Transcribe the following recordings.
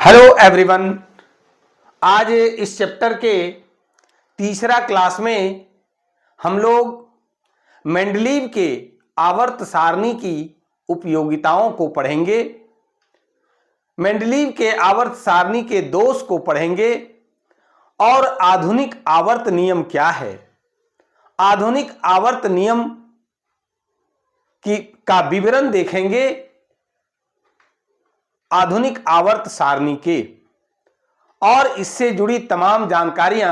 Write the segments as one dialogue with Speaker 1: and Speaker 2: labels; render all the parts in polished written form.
Speaker 1: Hello everyone. आज इस chapter के तीसरा क्लास में हम लोग मेंडलीव के आवर्त सारणी की उपयोगिताओं को पढ़ेंगे। मेंडलीव के आवर्त सारणी के दोष को पढ़ेंगे और आधुनिक आवर्त नियम क्या है, आधुनिक आवर्त नियम का विवरण देखेंगे आधुनिक आवर्त सारणी के, और इससे जुड़ी तमाम जानकारियां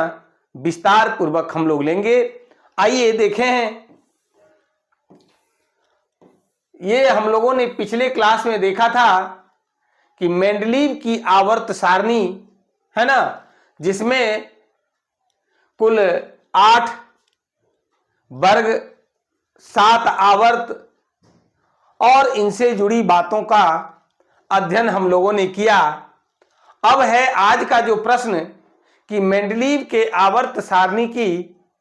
Speaker 1: विस्तार पूर्वक हम लोग लेंगे। आइए देखें, ये हम लोगों ने पिछले क्लास में देखा था कि मेंडलीव की आवर्त सारणी है ना, जिसमें कुल 8 वर्ग 7 आवर्त और इनसे जुड़ी बातों का अध्ययन हम लोगों ने किया। अब है आज का जो प्रश्न कि मेंडलीव के आवर्त सारणी की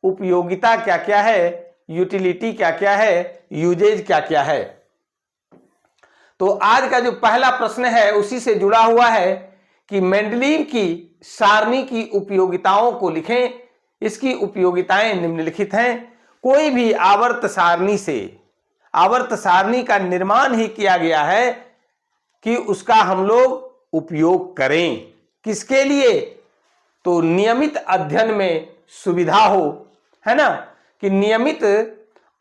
Speaker 1: उपयोगिता क्या क्या है, यूटिलिटी क्या क्या है, यूजेज क्या क्या है। तो आज का जो पहला प्रश्न है उसी से जुड़ा हुआ है कि मेंडलीव की सारणी की उपयोगिताओं को लिखें। इसकी उपयोगिताएं निम्नलिखित हैं। कोई भी आवर्त सारणी से, आवर्त सारणी का निर्माण ही किया गया है कि उसका हम लोग उपयोग करें। किसके लिए? तो नियमित अध्ययन में सुविधा हो, है ना, कि नियमित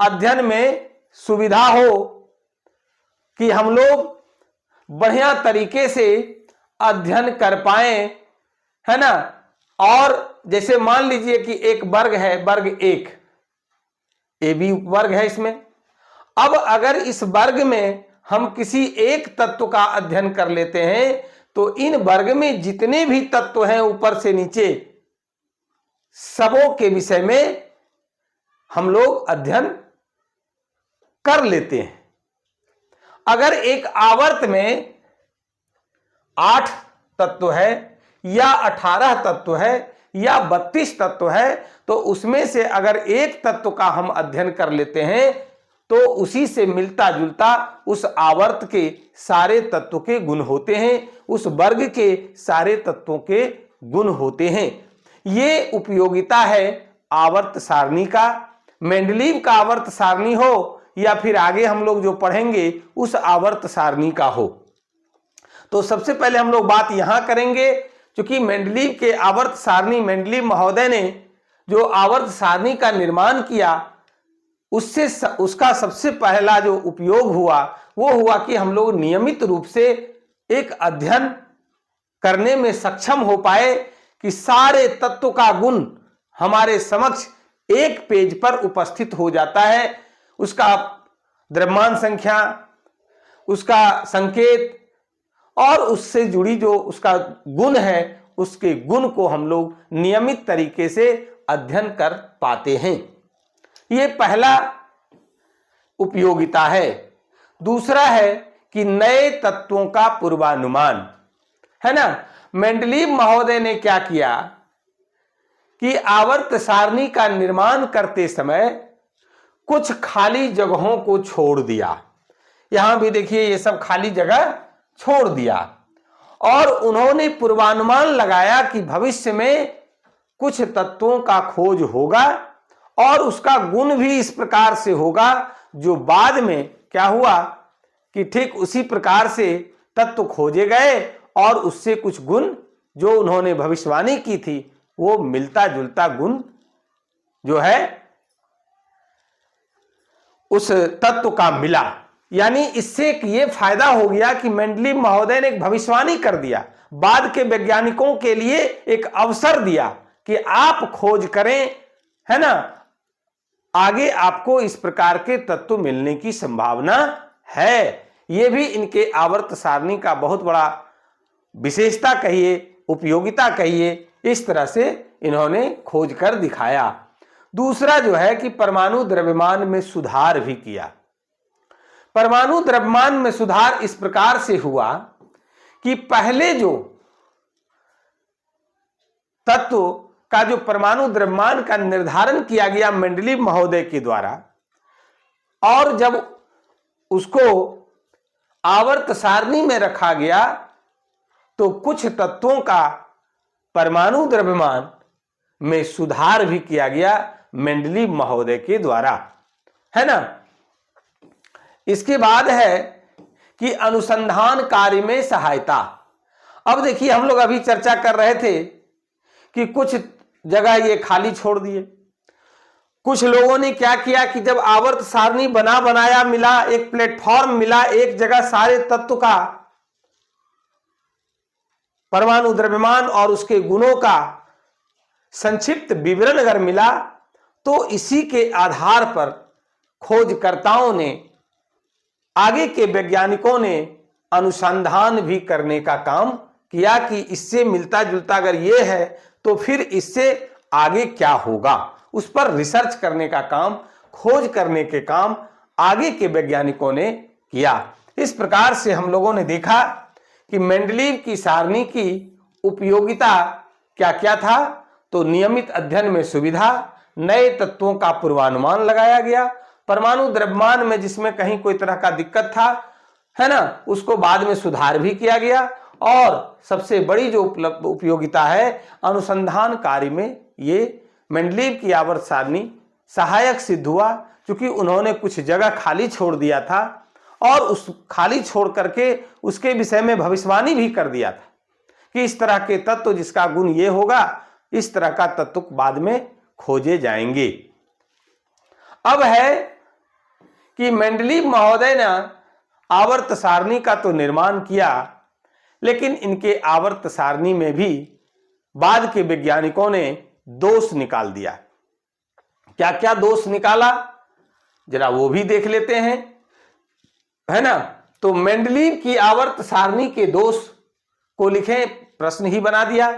Speaker 1: अध्ययन में सुविधा हो, कि हम लोग बढ़िया तरीके से अध्ययन कर पाए, है ना। और जैसे मान लीजिए कि एक वर्ग है, वर्ग 1 ए बी वर्ग है इसमें। अब अगर इस वर्ग में हम किसी एक तत्व का अध्ययन कर लेते हैं तो इन वर्ग में जितने भी तत्व हैं ऊपर से नीचे, सबों के विषय में हम लोग अध्ययन कर लेते हैं। अगर एक आवर्त में 8 तत्व है या 18 तत्व है या 32 तत्व है, तो उसमें से अगर एक तत्व का हम अध्ययन कर लेते हैं तो उसी से मिलता जुलता उस आवर्त के सारे तत्व के गुण होते हैं, उस वर्ग के सारे तत्वों के गुण होते हैं। ये उपयोगिता है आवर्त सारणी का। मेंडलीव का आवर्त सारणी हो या फिर आगे हम लोग जो पढ़ेंगे उस आवर्त सारणी का हो। तो सबसे पहले हम लोग बात यहां करेंगे, क्योंकि मेंडलीव के आवर्त सारणी, मेंडलीव महोदय ने जो आवर्त सारणी का निर्माण किया उससे उसका सबसे पहला जो उपयोग हुआ वो हुआ कि हम लोग नियमित रूप से एक अध्ययन करने में सक्षम हो पाए कि सारे तत्व का गुण हमारे समक्ष एक पेज पर उपस्थित हो जाता है। उसका द्रव्यमान संख्या, उसका संकेत और उससे जुड़ी जो उसका गुण है, उसके गुण को हम लोग नियमित तरीके से अध्ययन कर पाते हैं। ये पहला उपयोगिता है। दूसरा है कि नए तत्वों का पूर्वानुमान, है ना। मेंडलीव महोदय ने क्या किया कि आवर्त सारणी का निर्माण करते समय कुछ खाली जगहों को छोड़ दिया। यहां भी देखिए ये सब खाली जगह छोड़ दिया और उन्होंने पूर्वानुमान लगाया कि भविष्य में कुछ तत्वों का खोज होगा और उसका गुण भी इस प्रकार से होगा जो बाद में क्या हुआ कि ठीक उसी प्रकार से तत्व खोजे गए और उससे कुछ गुण जो उन्होंने भविष्यवाणी की थी वो मिलता जुलता गुण जो है उस तत्व का मिला। यानी इससे ये फायदा हो गया कि मेंडलीव महोदय ने एक भविष्यवाणी कर दिया, बाद के वैज्ञानिकों के लिए एक अवसर दिया कि आप खोज करें, है ना, आगे आपको इस प्रकार के तत्व मिलने की संभावना है। यह भी इनके आवर्त सारणी का बहुत बड़ा विशेषता कहिए, उपयोगिता कहिए, इस तरह से इन्होंने खोज कर दिखाया। दूसरा जो है कि परमाणु द्रव्यमान में सुधार भी किया। परमाणु द्रव्यमान में सुधार इस प्रकार से हुआ कि पहले जो तत्व का जो परमाणु द्रव्यमान का निर्धारण किया गया मेंडलीव महोदय के द्वारा, और जब उसको आवर्त सारणी में रखा गया तो कुछ तत्वों का परमाणु द्रव्यमान में सुधार भी किया गया मेंडलीव महोदय के द्वारा, है ना। इसके बाद है कि अनुसंधान कार्य में सहायता। अब देखिए, हम लोग अभी चर्चा कर रहे थे कि कुछ जगह ये खाली छोड़ दिए। कुछ लोगों ने क्या किया कि जब आवर्त सारणी बनाया मिला, एक प्लेटफॉर्म मिला, एक जगह सारे तत्व का परमाणु द्रव्यमान और उसके गुणों का संक्षिप्त विवरण अगर मिला, तो इसी के आधार पर खोजकर्ताओं ने, आगे के वैज्ञानिकों ने अनुसंधान भी करने का काम किया कि इससे मिलता जुलता अगर ये है तो फिर इससे आगे क्या होगा, उस पर रिसर्च करने का काम, खोज करने के काम आगे के वैज्ञानिकों ने किया। इस प्रकार से हम लोगों ने देखा कि मेंडलीव की सारणी की उपयोगिता क्या क्या था। तो नियमित अध्ययन में सुविधा, नए तत्वों का पूर्वानुमान लगाया गया, परमाणु द्रव्यमान में जिसमें कहीं कोई तरह का दिक्कत था, है ना, उसको बाद में सुधार भी किया गया, और सबसे बड़ी जो उपयोगिता है अनुसंधान कार्य में ये मेंडलीव की आवर्त सारणी सहायक सिद्ध हुआ, क्योंकि उन्होंने कुछ जगह खाली छोड़ दिया था और उस खाली छोड़ करके उसके विषय में भविष्यवाणी भी कर दिया था कि इस तरह के तत्व जिसका गुण ये होगा, इस तरह का तत्व बाद में खोजे जाएंगे। अब है कि मेंडलीव महोदय ने आवर्त सारणी का तो निर्माण किया, लेकिन इनके आवर्त सारणी में भी बाद के वैज्ञानिकों ने दोष निकाल दिया। क्या क्या दोष निकाला, जरा वो भी देख लेते हैं, है ना। तो मेंडलीव की आवर्त सारणी के दोष को लिखें, प्रश्न ही बना दिया।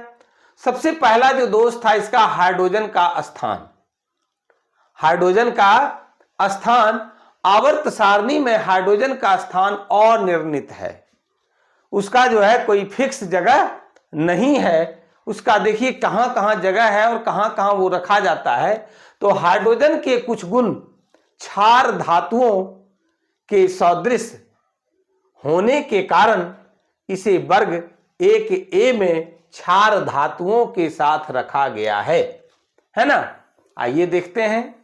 Speaker 1: सबसे पहला जो दोष था इसका, हाइड्रोजन का स्थान। हाइड्रोजन का स्थान, आवर्त सारणी में हाइड्रोजन का स्थान अनिर्णित है, उसका जो है कोई फिक्स जगह नहीं है। उसका देखिए कहां कहां जगह है और कहां कहां वो रखा जाता है। तो हाइड्रोजन के कुछ गुण क्षार धातुओं के सदृश होने के कारण इसे वर्ग 1A में क्षार धातुओं के साथ रखा गया है ना। आइए देखते हैं,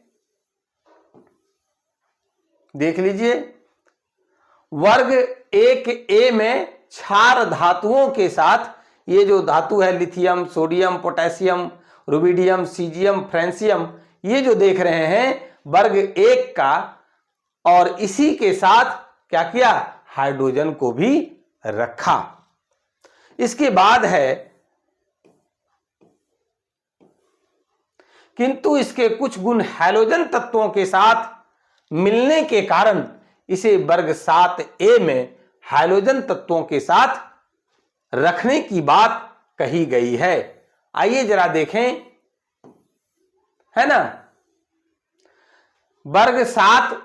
Speaker 1: देख लीजिए, वर्ग 1A में क्षार धातुओं के साथ, ये जो धातु है lithium, sodium, potassium, rubidium, caesium, francium, ये जो देख रहे हैं वर्ग 1 का, और इसी के साथ क्या किया, हाइड्रोजन को भी रखा। इसके बाद है, किंतु इसके कुछ गुण हैलोजन तत्वों के साथ मिलने के कारण इसे वर्ग 7A में हैलोजन तत्वों के साथ रखने की बात कही गई है। आइए जरा देखें, है ना। वर्ग 7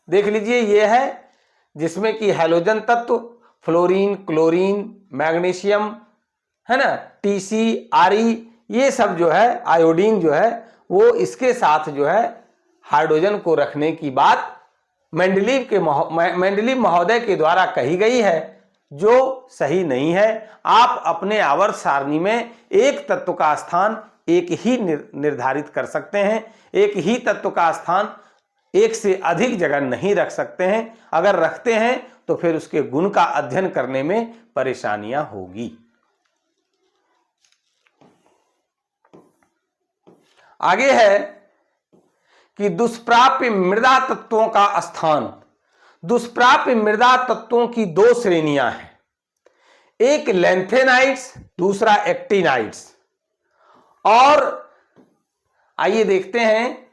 Speaker 1: देख लीजिए, ये है जिसमें कि हैलोजन तत्व फ्लोरीन, क्लोरीन, मैग्नीशियम, है ना, TC, RE, ये सब जो है, आयोडीन जो है, वो इसके साथ जो है हाइड्रोजन को रखने की बात मेंडलीव महोदय के द्वारा कही गई है, जो सही नहीं है। आप अपने आवर्त सारणी में एक तत्व का स्थान एक ही निर्धारित कर सकते हैं, एक ही तत्व का स्थान एक से अधिक जगह नहीं रख सकते हैं। अगर रखते हैं तो फिर उसके गुण का अध्ययन करने में परेशानियां होगी। आगे है कि दुष्प्राप्य मृदा तत्वों का स्थान। दुष्प्राप्य मृदा तत्वों की 2 श्रेणियां हैं, एक लैंथेनाइट्स, दूसरा एक्टिनाइट्स। और आइए देखते हैं,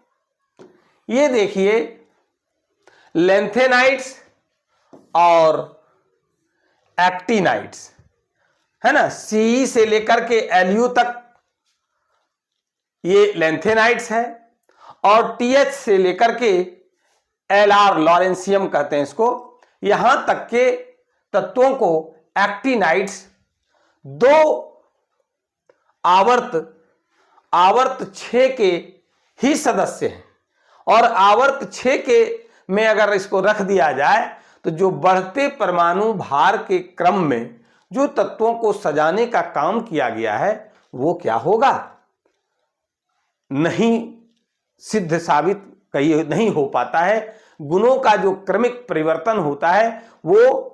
Speaker 1: ये देखिए लैंथेनाइट्स और एक्टिनाइट्स, है ना, CE से लेकर के LU तक ये लैंथेनाइट्स है, और TH से लेकर के LR, लॉरेंसियम कहते हैं इसको, यहां तक के तत्वों को एक्टिनाइट्स 2 आवर्त 6 के ही सदस्य हैं। और आवर्त 6 के में अगर इसको रख दिया जाए तो जो बढ़ते परमाणु भार के क्रम में जो तत्वों को सजाने का काम किया गया है वो क्या होगा, नहीं सिद्ध साबित कहीं नहीं हो पाता है। गुणों का जो क्रमिक परिवर्तन होता है वो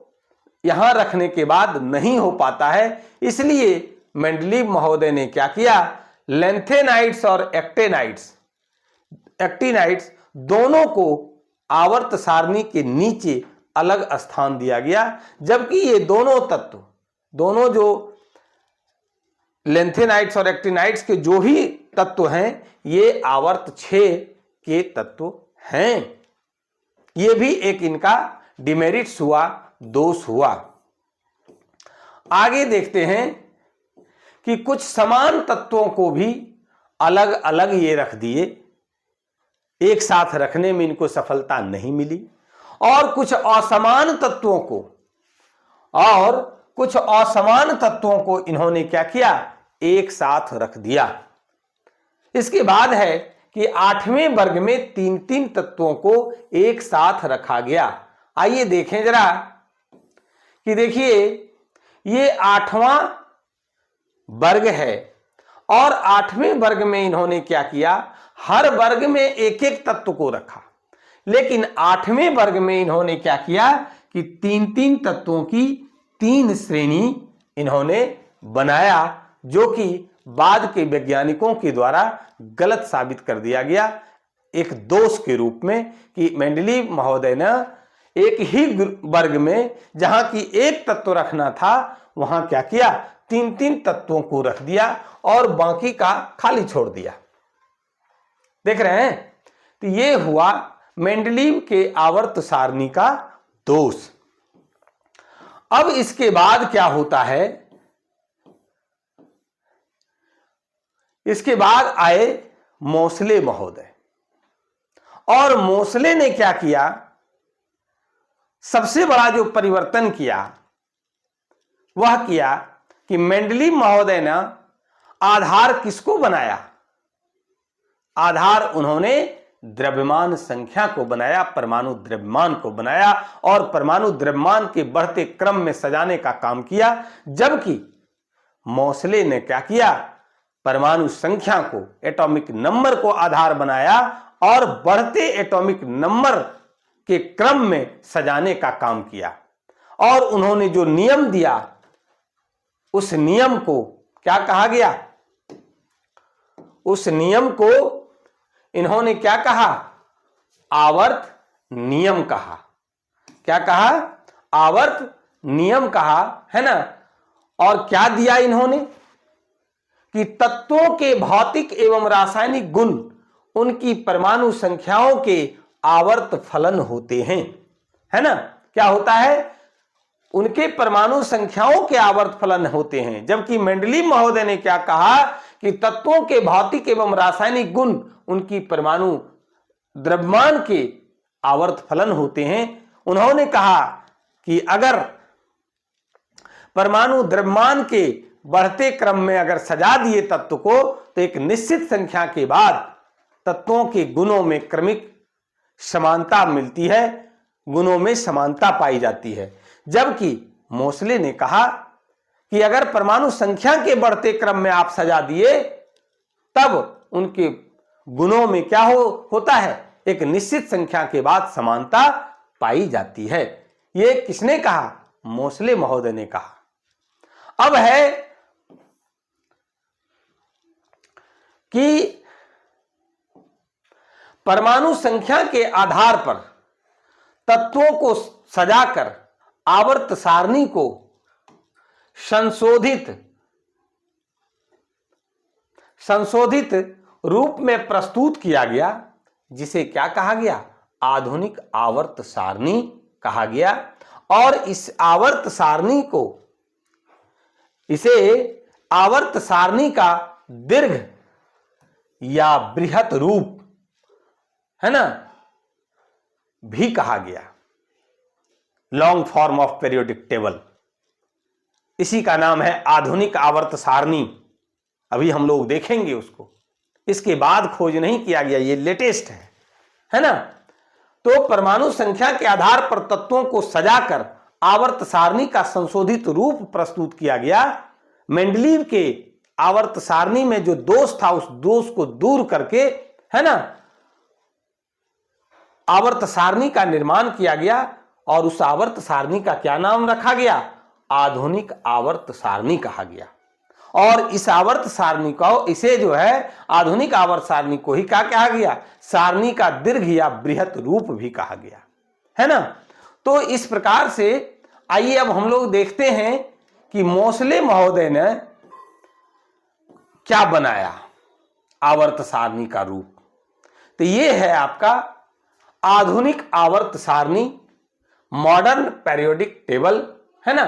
Speaker 1: यहां रखने के बाद नहीं हो पाता है। इसलिए मेंडलीव महोदय ने क्या किया, लेंथेनाइड्स और एक्टिनाइड्स दोनों को आवर्त सारणी के नीचे अलग स्थान दिया गया, जबकि ये दोनों तत्व, दोनों जो लेंथेनाइड्स और एक्टिनाइड्स के जो भी तत्व हैं ये आवर्त 6 के तत्व हैं। ये भी एक इनका डिमेरिट्स हुआ, दोष हुआ। आगे देखते हैं कि कुछ समान तत्वों को भी अलग अलग ये रख दिए, एक साथ रखने में इनको सफलता नहीं मिली, और कुछ असमान तत्वों को इन्होंने क्या किया, एक साथ रख दिया। इसके बाद है कि 8वें वर्ग में 3-3 तत्वों को एक साथ रखा गया। आइए देखें जरा कि देखिए ये 8वां वर्ग है और 8वें वर्ग में इन्होंने क्या किया, हर वर्ग में एक एक तत्व को रखा, लेकिन 8वें वर्ग में इन्होंने क्या किया कि 3-3 तत्वों की 3 श्रेणी इन्होंने बनाया, जो कि बाद के वैज्ञानिकों के द्वारा गलत साबित कर दिया गया एक दोष के रूप में, कि मेंडलीव महोदय ने एक ही वर्ग में जहां की एक तत्व रखना था वहां क्या किया, 3-3 तत्वों को रख दिया और बाकी का खाली छोड़ दिया। देख रहे हैं, तो ये हुआ मेंडलीव के आवर्त सारणी का दोष। अब इसके बाद क्या होता है, इसके बाद आए मोसले महोदय, और मोसले ने क्या किया, सबसे बड़ा जो परिवर्तन किया वह किया कि मेंडलीव महोदय ने आधार किसको बनाया, आधार उन्होंने द्रव्यमान संख्या को बनाया, परमाणु द्रव्यमान को बनाया, और परमाणु द्रव्यमान के बढ़ते क्रम में सजाने का काम किया। जबकि मोसले ने क्या किया, परमाणु संख्या को, एटॉमिक नंबर को आधार बनाया और बढ़ते एटॉमिक नंबर के क्रम में सजाने का काम किया। और उन्होंने जो नियम दिया उस नियम को क्या कहा गया, उस नियम को इन्होंने क्या कहा, आवर्त नियम कहा। क्या कहा, आवर्त नियम कहा, है ना। और क्या दिया इन्होंने कि तत्वों के भौतिक एवं रासायनिक गुण उनकी परमाणु संख्याओं के आवर्त फलन होते हैं, है ना। क्या होता है, उनके परमाणु संख्याओं के आवर्त फलन होते हैं। जबकि मेंडलीव महोदय ने क्या कहा कि तत्वों के भौतिक एवं रासायनिक गुण उनकी परमाणु द्रव्यमान के आवर्त फलन होते हैं। उन्होंने कहा कि अगर परमाणु द्रव्यमान के बढ़ते क्रम में अगर सजा दिए तत्व को, तो एक निश्चित संख्या के बाद तत्वों के गुणों में क्रमिक समानता मिलती है, गुणों में समानता पाई जाती है। जबकि मोसले ने कहा कि अगर परमाणु संख्या के बढ़ते क्रम में आप सजा दिए तब उनके गुणों में क्या होता है, एक निश्चित संख्या के बाद समानता पाई जाती है। यह किसने कहा, मोसले महोदय ने कहा। अब है कि परमाणु संख्या के आधार पर तत्वों को सजाकर आवर्त सारणी को संशोधित रूप में प्रस्तुत किया गया, जिसे क्या कहा गया, आधुनिक आवर्त सारणी कहा गया। और इस आवर्त सारणी को, इसे आवर्त सारणी का दीर्घ या बृहत रूप, है ना, भी कहा गया, long form of periodic table. इसी का नाम है आधुनिक आवर्त सारणी। अभी हम लोग देखेंगे उसको, इसके बाद खोज नहीं किया गया, ये लेटेस्ट है ना। तो परमाणु संख्या के आधार पर तत्वों को सजाकर आवर्त सारणी का संशोधित रूप प्रस्तुत किया गया। मेंडलीव के आवर्त सारणी में जो दोष था उस दोष को दूर करके, है ना, आवर्त सारणी का निर्माण किया गया और उस आवर्त सारणी का क्या नाम रखा गया? आधुनिक आवर्त सारणी कहा गया। और इस आवर्त सारणी को, इसे जो है आधुनिक आवर्त सारणी को ही क्या कहा गया? सारणी का दीर्घ या बृहत रूप भी कहा गया, है ना। तो इस प्रकार से आइए अब हम लोग देखते हैं कि मोसले महोदय ने क्या बनाया आवर्त सारणी का रूप। तो ये है आपका आधुनिक आवर्त सारणी, मॉडर्न पीरियोडिक टेबल, है ना,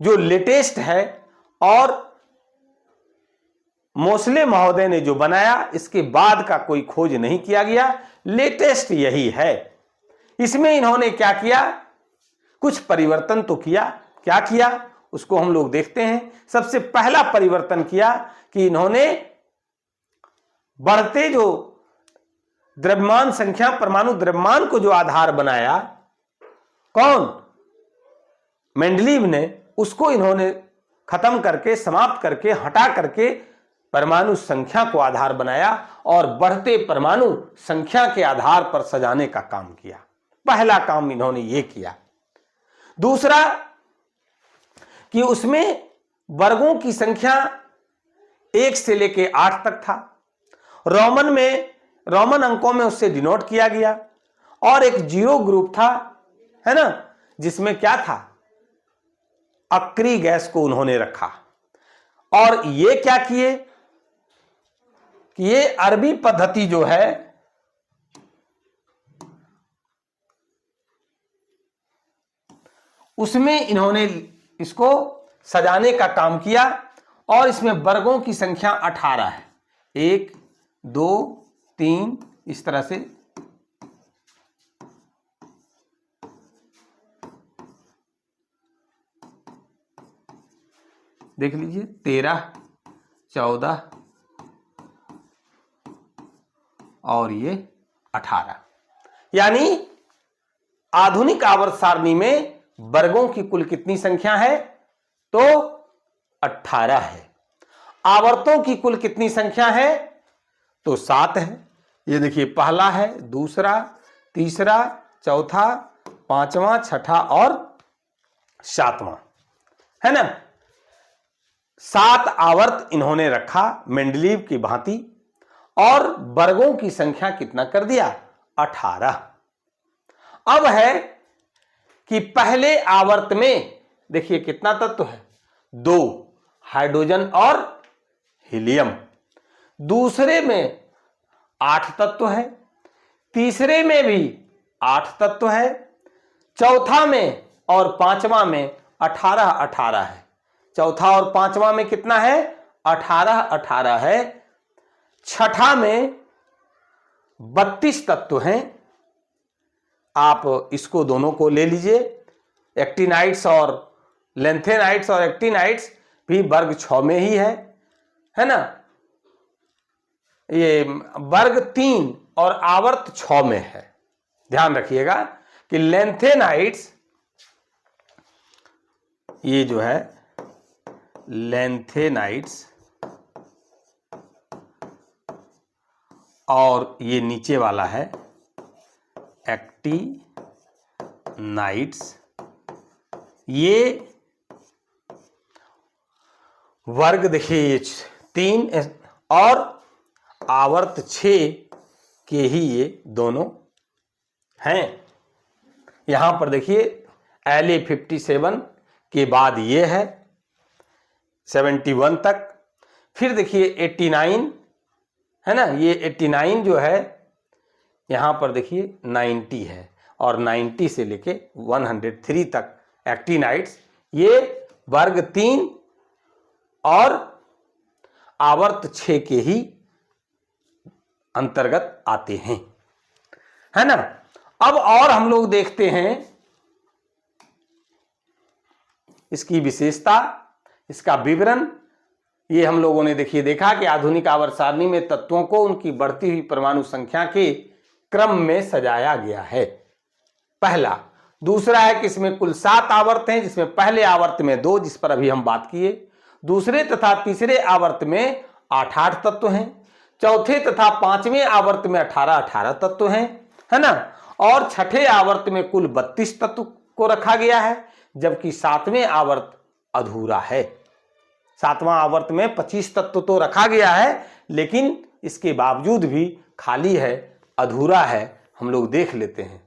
Speaker 1: जो लेटेस्ट है और मोसले महोदय ने जो बनाया, इसके बाद का कोई खोज नहीं किया गया, लेटेस्ट यही है। इसमें इन्होंने क्या किया? कुछ परिवर्तन तो किया। क्या किया उसको हम लोग देखते हैं। सबसे पहला परिवर्तन किया कि इन्होंने बढ़ते जो द्रव्यमान संख्या, परमाणु द्रव्यमान को जो आधार बनाया, कौन? मेंडलीव ने, उसको इन्होंने खत्म करके, समाप्त करके, हटा करके परमाणु संख्या को आधार बनाया और बढ़ते परमाणु संख्या के आधार पर सजाने का काम किया। पहला काम इन्होंने ये किया। दूसरा कि उसमें वर्गों की संख्या 1 से लेके 8 तक था। रोमन अंकों में उससे डिनोट किया गया और एक जीरो ग्रुप था, है ना, जिसमें क्या था? अक्रिय गैस को उन्होंने रखा। और ये क्या किए कि ये अरबी पद्धति जो है, उसमें इन्होंने इसको सजाने का काम किया और इसमें वर्गों की संख्या 18 है। 1, 2, 3, इस तरह से देख लीजिए, 13, 14 और ये 18। यानी आधुनिक आवर्त सारणी में वर्गों की कुल कितनी संख्या है? तो 18 है। आवर्तों की कुल कितनी संख्या है? तो 7 है। ये देखिए, पहला है, दूसरा, तीसरा, चौथा, पांचवा, छठा और 7वां, है ना। 7 आवर्त इन्होंने रखा मेंडलीव की भांति और वर्गों की संख्या कितना कर दिया? 18। अब है कि पहले आवर्त में देखिए कितना तत्व है? 2, हाइड्रोजन और हीलियम। दूसरे में 8 तत्व है, तीसरे में भी 8 तत्व है, चौथा में और पांचवा में 18 है। चौथा और पांचवा में कितना है? 18 है। छठा में 32 तत्व हैं। आप इसको दोनों को ले लीजिए, एक्टिनाइट्स और लेंथेनाइट्स और एक्टिनाइट्स भी वर्ग 6 में ही है ना। ये वर्ग 3 और आवर्त 6 में है। ध्यान रखिएगा कि लेंथेनाइट्स, ये जो है लेंथेनाइट्स और ये नीचे वाला है एक्टिनाइट्स, ये वर्ग देखिए 3 और आवर्त 6 के ही ये दोनों हैं। यहां पर देखिए La57 के बाद ये है 71 तक, फिर देखिए 89 है ना, ये 89 जो है यहां पर देखिए 90 है और 90 से लेके 103 तक एक्टिनाइट्स, ये वर्ग 3 और आवर्त 6 के ही अंतर्गत आते हैं, है ना। अब और हम लोग देखते हैं इसकी विशेषता, इसका विवरण। ये हम लोगों ने देखा कि आधुनिक आवर्त सारणी में तत्वों को उनकी बढ़ती हुई परमाणु संख्या के क्रम में सजाया गया है। पहला दूसरा है कि इसमें कुल 7 आवर्त हैं, जिसमें पहले आवर्त में 2, जिस पर अभी हम बात किए, दूसरे तथा तीसरे आवर्त में 8-8 तत्व हैं, चौथे तथा पांचवें आवर्त में 18-18 तत्व हैं, है ना, और छठे आवर्त में कुल 32 तत्व को रखा गया है, जबकि 7वें आवर्त अधूरा है। 7वां आवर्त में 25 तत्व तो रखा गया है, लेकिन इसके बावजूद भी खाली है, अधूरा है। हम लोग देख लेते हैं।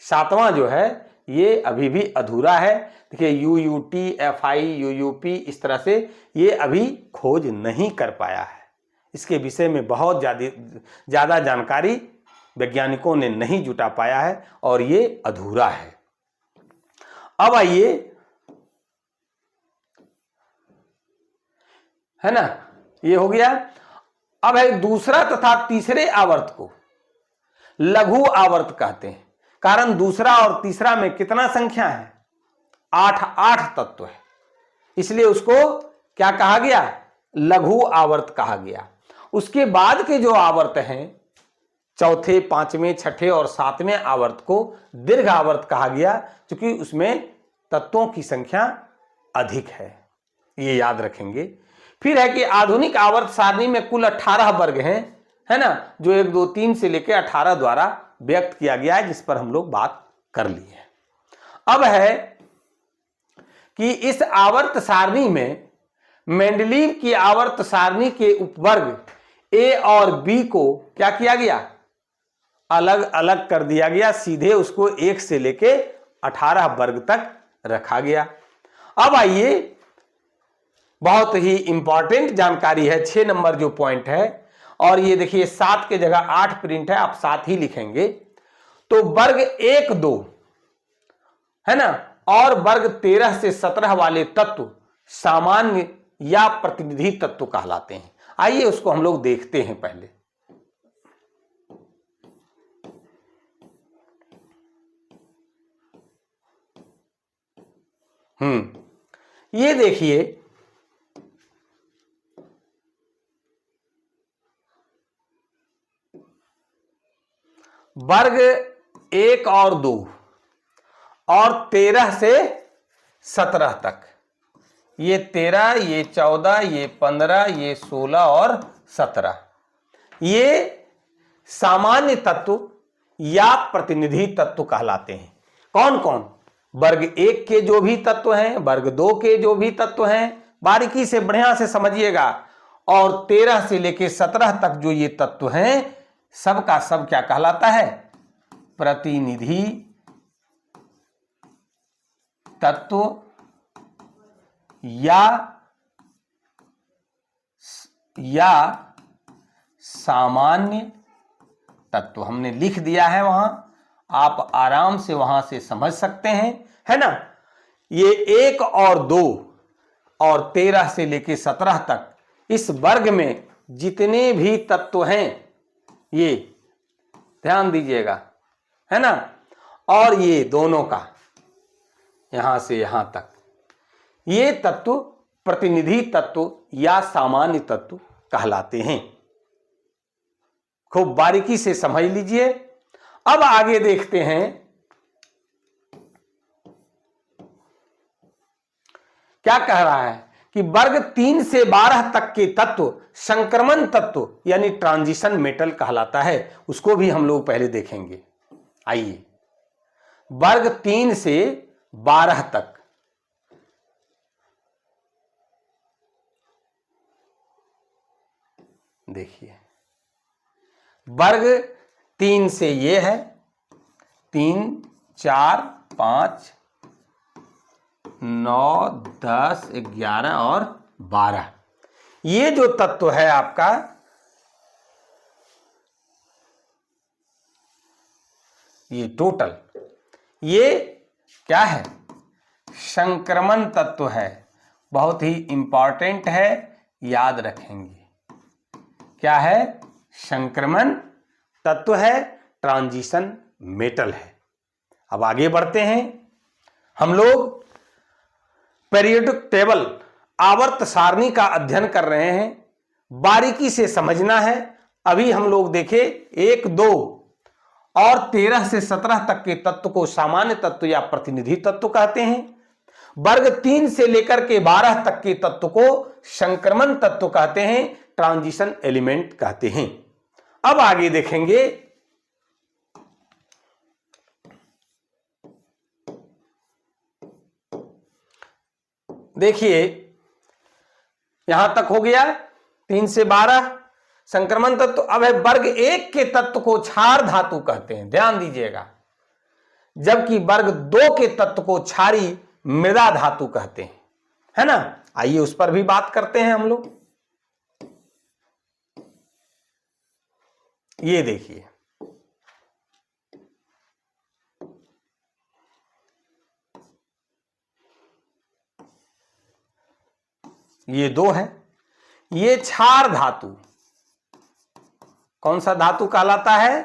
Speaker 1: 7वां जो है ये अभी भी अधूरा है। देखिए UUT, FI, UUP, इस तरह से ये अभी खोज नहीं कर पाया है। इसके विषय में बहुत ज़्यादा जानकारी वैज्ञानिकों ने नहीं जुटा पाया है और ये अधूरा है। अब आइए, है ना, ये हो गया। अब है दूसरा तथा तीसरे आवर्त को लघु आवर्त कहते हैं, कारण दूसरा और तीसरा में कितना संख्या है? 8-8 तत्व है, इसलिए उसको क्या कहा गया? लघु आवर्त कहा गया। उसके बाद के जो आवर्त हैं, चौथे, पांचवें, छठे और 7वें आवर्त को दीर्घ आवर्त कहा गया, क्योंकि उसमें तत्वों की संख्या अधिक है, ये याद रखेंगे। फिर है कि आधुनिक आवर्त सारणी में कुल 18 वर्ग हैं, है ना, जो 1, 2, 3 से लेकर 18 द्वारा व्यक्त किया गया है, जिस पर हम लोग बात कर ली है। अब है कि इस आवर्त सारणी में मेंडलीव की आवर्त सारणी के उपवर्ग ए और बी को क्या किया गया? अलग अलग कर दिया गया, सीधे उसको 1 से लेके 18 वर्ग तक रखा गया। अब आइए, बहुत ही इंपॉर्टेंट जानकारी है, 6 नंबर जो पॉइंट है, और ये देखिए 7 के जगह 8 प्रिंट है, आप 7 ही लिखेंगे। तो वर्ग 1, 2, है ना, और वर्ग 13 से 17 वाले तत्व सामान्य या प्रतिनिधि तत्व कहलाते हैं। आइए उसको हम लोग देखते हैं पहले। ये देखिए, वर्ग 1 और 2 और 13 से 17 तक, ये 13, ये 14, ये 15, ये 16 और 17, ये सामान्य तत्व या प्रतिनिधि तत्व कहलाते हैं। कौन कौन? वर्ग 1 के जो भी तत्व हैं, वर्ग 2 के जो भी तत्व हैं, बारीकी से बढ़िया से समझिएगा, और 13 से लेकर 17 तक जो ये तत्व हैं, सब का सब क्या कहलाता है? प्रतिनिधि तत्व या सामान्य तत्व। हमने लिख दिया है वहां, आप आराम से वहां से समझ सकते हैं, है ना। ये 1 और 2 और 13 से लेकर 17 तक, इस वर्ग में जितने भी तत्व हैं, ये ध्यान दीजिएगा, है ना, और ये दोनों का यहां से यहां तक, ये तत्व प्रतिनिधि तत्व या सामान्य तत्व कहलाते हैं। खूब बारीकी से समझ लीजिए। अब आगे देखते हैं क्या कह रहा है कि वर्ग 3 से 12 तक के तत्व संक्रमण तत्व यानी ट्रांजिशन मेटल कहलाता है। उसको भी हम लोग पहले देखेंगे। आइए, वर्ग 3 से 12 तक, देखिए, वर्ग 3 से ये है 3, 4, 5, 9, 10, 11 और 12, ये जो तत्व है आपका, ये टोटल, ये क्या है? संक्रमण तत्व है। बहुत ही इंपॉर्टेंट है, याद रखेंगे। क्या है? संक्रमण तत्व है, ट्रांजिशन मेटल है। अब आगे बढ़ते हैं। हम लोग पीरियोडिक टेबल आवर्त सारणी का अध्ययन कर रहे हैं, बारीकी से समझना है। अभी हम लोग देखें 1, 2 और 13 से 17 तक के तत्व को सामान्य तत्व या प्रतिनिधि तत्व कहते हैं। वर्ग 3 से लेकर के 12 तक के तत्व को संक्रमण तत्व कहते हैं, ट्रांजिशन एलिमेंट कहते हैं। अब आगे देखेंगे, देखिए यहां तक हो गया 3 से 12 संक्रमण तत्व। अब है वर्ग 1 के तत्व को क्षार धातु कहते हैं, ध्यान दीजिएगा, जबकि वर्ग 2 के तत्व को क्षारी मृदा धातु कहते हैं, है ना। आइए उस पर भी बात करते हैं हम लोग। ये देखिए, ये 2 है, ये क्षार धातु कौन सा धातु कहलाता है,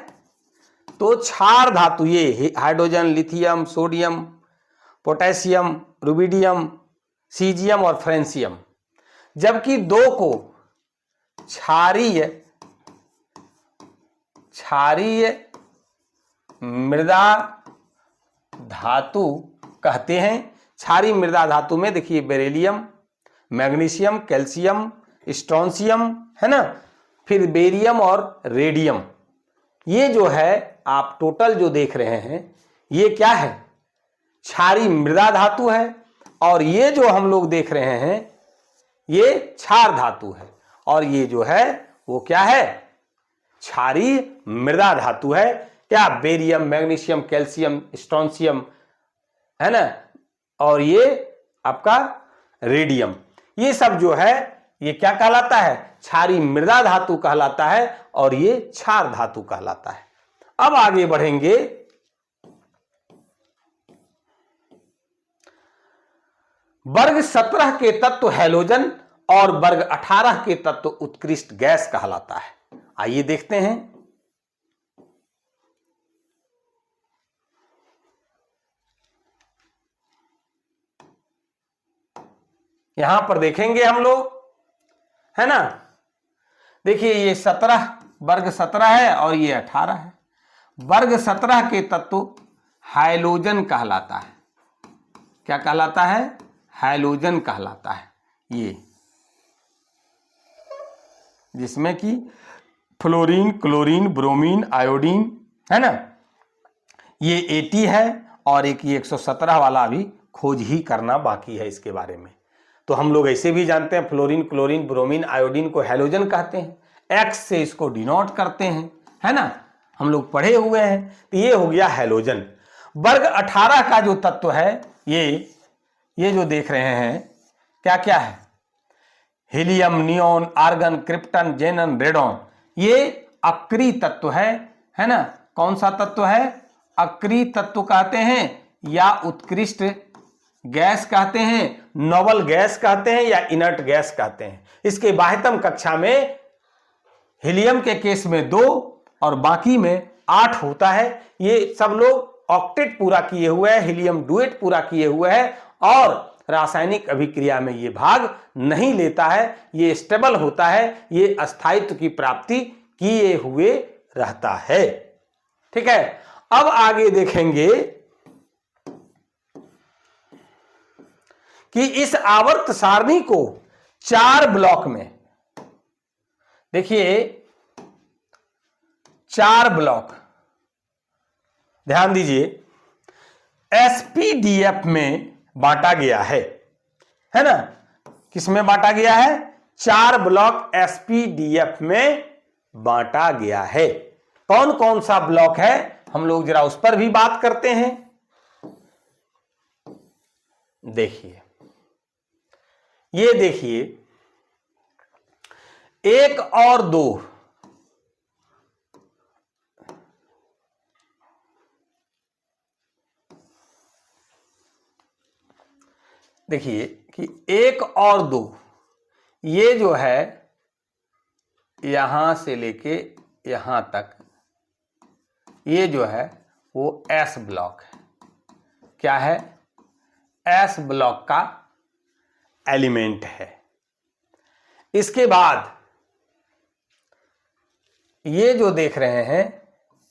Speaker 1: तो क्षार धातु। ये hydrogen, lithium, sodium, potassium, rubidium, caesium और फ्रेंसियम। जबकि 2 को क्षारीय मृदा धातु कहते हैं। क्षारीय मृदा धातु में देखिए बेरिलियम, मैग्नीशियम, कैल्शियम, स्ट्रोंशियम, है ना, फिर बेरियम और रेडियम। ये जो है आप टोटल जो देख रहे हैं, ये क्या है, क्षारीय मृदा धातु है। और ये जो हम लोग देख रहे हैं, ये क्षार धातु है। और ये जो है वो क्या है, क्षारीय मृदा धातु है। क्या, बेरियम, मैग्नीशियम, कैल्शियम, स्ट्रोंशियम, है ना, और ये आपका रेडियम। ये सब जो है ये क्या कहलाता है, क्षारीय मृदा धातु कहलाता है, और ये क्षार धातु कहलाता है। अब आगे बढ़ेंगे, वर्ग 17 के तत्व हैलोजन और वर्ग 18 के तत्व उत्कृष्ट गैस कहलाता है। आइए देखते हैं। यहां पर देखेंगे हम लोग, है ना, देखिए ये 17 वर्ग 17 है और ये 18 है। वर्ग 17 के तत्व हाइलोजन कहलाता है। क्या कहलाता है, हाइलोजन कहलाता है। ये जिसमें कि फ्लोरीन, क्लोरीन, ब्रोमीन, आयोडीन, है ना, ये 80 है और एक ये 117 वाला अभी खोज ही करना बाकी है इसके बारे में। तो हम लोग ऐसे भी जानते हैं फ्लोरीन, क्लोरीन, ब्रोमीन, आयोडीन को हैलोजन कहते हैं, एक्स से इसको डिनोट करते हैं, है ना, हम लोग पढ़े हुए हैं। तो ये हो गया हैलोजन। वर्ग 18 का जो तत्व है, ये जो देख रहे हैं क्या क्या है, helium, neon, argon, krypton, जेनन, radon. ये अक्रिय तत्व है ना। कौन सा तत्व है, अक्रिय तत्व कहते हैं, या उत्कृष्ट गैस कहते हैं, नोबल गैस कहते हैं, या इनर्ट गैस कहते हैं। इसके बाह्यतम कक्षा में हीलियम के केस में 2 और बाकी में 8 होता है। ये सब लोग ऑक्टेट पूरा किए हुए हैं, हीलियम डुएट पूरा किए हुए हैं, और रासायनिक अभिक्रिया में ये भाग नहीं लेता है। ये स्टेबल होता है, ये अस्थायित्व की प्राप्ति किए हुए रहता है। ठीक है, अब आगे देखेंगे कि इस आवर्त सारणी को 4 ब्लॉक में, देखिए 4 ब्लॉक, ध्यान दीजिए, एसपीडीएफ में बांटा गया है ना। किसमें बांटा गया है, 4 ब्लॉक एसपीडीएफ में बांटा गया है। कौन कौन सा ब्लॉक है, हम लोग जरा उस पर भी बात करते हैं। देखिए, ये देखिए 1 और 2, देखिए कि 1 और 2, ये जो है यहां से लेके यहां तक, ये जो है वो एस ब्लॉक है। क्या है, एस ब्लॉक का एलिमेंट है। इसके बाद ये जो देख रहे हैं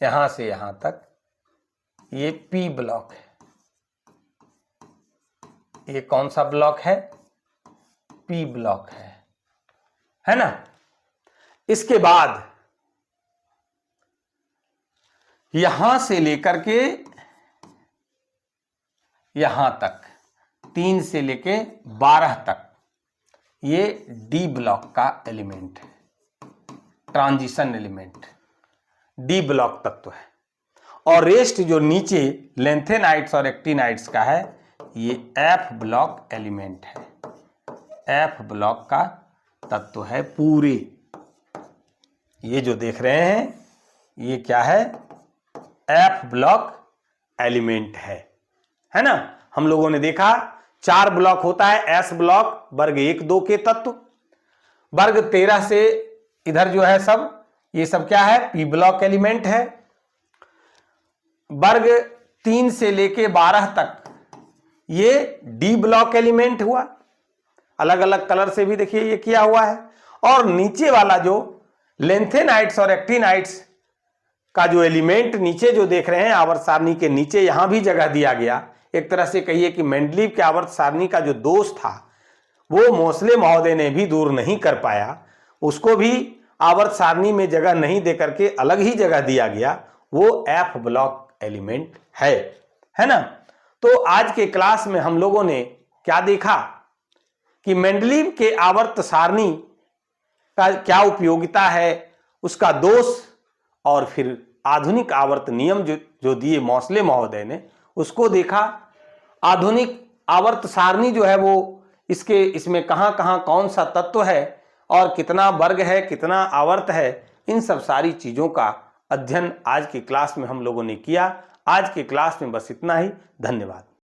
Speaker 1: यहां से यहां तक ये पी ब्लॉक है। ये कौन सा ब्लॉक है? पी ब्लॉक है ना। इसके बाद यहां से लेकर के यहां तक 3 से लेके 12 तक ये डी ब्लॉक का एलिमेंट है, ट्रांजिशन एलिमेंट डी ब्लॉक तत्व है। और रेस्ट जो नीचे लेंथेनाइट्स और एक्टिनाइट्स का है ये एफ ब्लॉक एलिमेंट है, एफ ब्लॉक का तत्व है पूरे। ये जो देख रहे हैं ये क्या है? एफ ब्लॉक एलिमेंट है ना। हम लोगों ने देखा 4 ब्लॉक होता है, एस ब्लॉक वर्ग 1 2 के तत्व, वर्ग 13 से इधर जो है सब ये सब क्या है? पी ब्लॉक एलिमेंट है। वर्ग 3 से लेके 12 तक ये डी ब्लॉक एलिमेंट हुआ, अलग अलग कलर से भी देखिए ये किया हुआ है। और नीचे वाला जो लेंथेनाइट्स और एक्टिनाइट्स का जो एलिमेंट नीचे जो देख रहे हैं आवर्त सारणी के नीचे, यहां भी जगह दिया गया। एक तरह से कहिए कि मेंडलीव के आवर्त सारणी का जो दोष था वो मोसले महोदय ने भी दूर नहीं कर पाया, उसको भी आवर्त सारणी में जगह नहीं देकर के अलग ही जगह दिया गया, वो एफ ब्लॉक एलिमेंट है ना। तो आज के क्लास में हम लोगों ने क्या देखा कि मेंडलीव के आवर्त सारणी का क्या उपयोगिता है, उसका दोष, और फिर आधुनिक आवर्त नियम जो दिए मोसले महोदय ने उसको देखा। आधुनिक आवर्त सारणी जो है वो इसमें कहां कहां कौन सा तत्व है और कितना वर्ग है, कितना आवर्त है, इन सब सारी चीजों का अध्ययन आज की क्लास में हम लोगों ने किया। आज की क्लास में बस इतना ही। धन्यवाद।